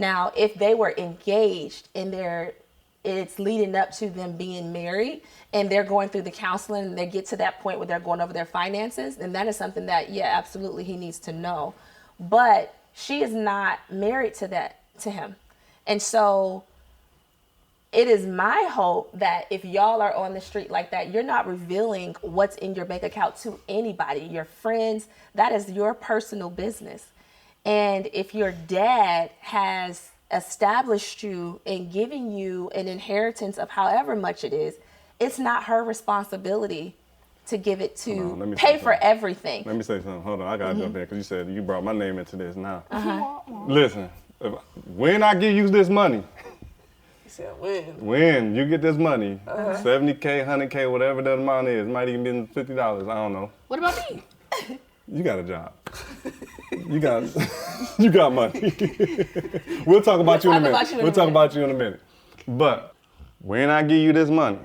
Now, if they were engaged and it's leading up to them being married and they're going through the counseling and they get to that point where they're going over their finances, then that is something that, yeah, absolutely he needs to know. But she is not married to him. And so it is my hope that if y'all are on the street like that, you're not revealing what's in your bank account to anybody, your friends. That is your personal business. And if your dad has established you and giving you an inheritance of however much it is, it's not her responsibility to give it to pay for everything. Let me say something. Hold on, I gotta jump in because you said you brought my name into this now. Listen, when I give you this money, when you get this money, 70K, 100K, whatever that amount is, might even be $50, I don't know. What about me? You got a job. You got money. We'll talk about you in a minute. We'll talk about you in a minute. But when I give you this money,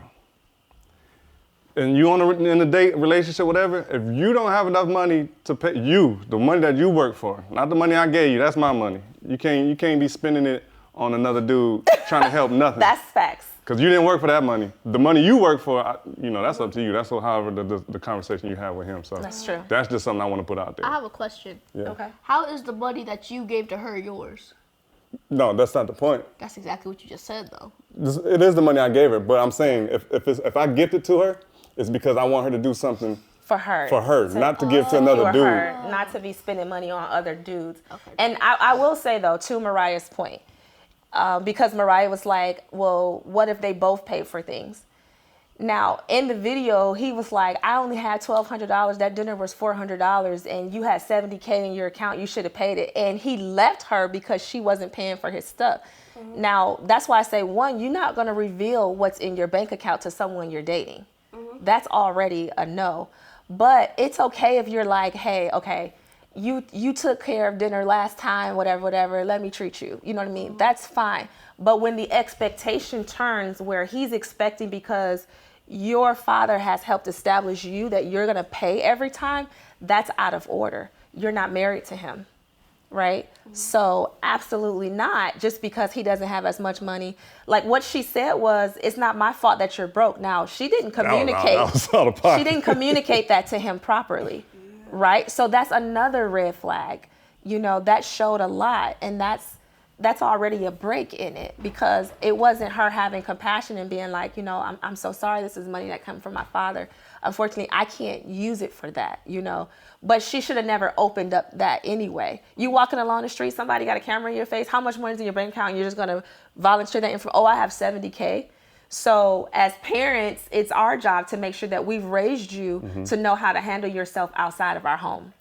and you in a date, relationship, whatever, if you don't have enough money to pay the money that you work for, not the money I gave you, that's my money. You can't be spending it on another dude trying to help nothing. That's facts. Because you didn't work for that money. The money you work for, that's up to you. That's however the conversation you have with him. So that's true. That's just something I want to put out there. I have a question. Yeah. Okay. How is the money that you gave to her yours? No, that's not the point. That's exactly what you just said, though. It is the money I gave her, but I'm saying if I gift it to her, it's because I want her to do something for her, not to give to another dude. Not to be spending money on other dudes. Okay. And I will say, though, to Mariah's point, because Mariah was like, well, what if they both paid for things? Now, in the video, he was like, I only had $1,200. That dinner was $400, and you had $70K in your account. You should have paid it. And he left her because she wasn't paying for his stuff. Mm-hmm. Now, that's why I say, one, you're not going to reveal what's in your bank account to someone you're dating. Mm-hmm. That's already a no. But it's okay if you're like, hey, okay, you took care of dinner last time, whatever, let me treat you. You know what I mean? Mm-hmm. That's fine. But when the expectation turns where he's expecting because your father has helped establish you that you're going to pay every time, that's out of order. You're not married to him, right? Mm-hmm. So absolutely not, just because he doesn't have as much money. Like what she said was, it's not my fault that you're broke. Now, she didn't communicate. That was out of pocket. She didn't communicate that to him properly, right? So that's another red flag. That showed a lot, and that's already a break in it, because it wasn't her having compassion and being like, I'm so sorry, this is money that comes from my father. Unfortunately, I can't use it for that, But she should have never opened up that anyway. You walking along the street, somebody got a camera in your face, how much money is in your bank account, and you're just going to volunteer that information? Oh, I have $70K. So as parents, it's our job to make sure that we've raised you to know how to handle yourself outside of our home.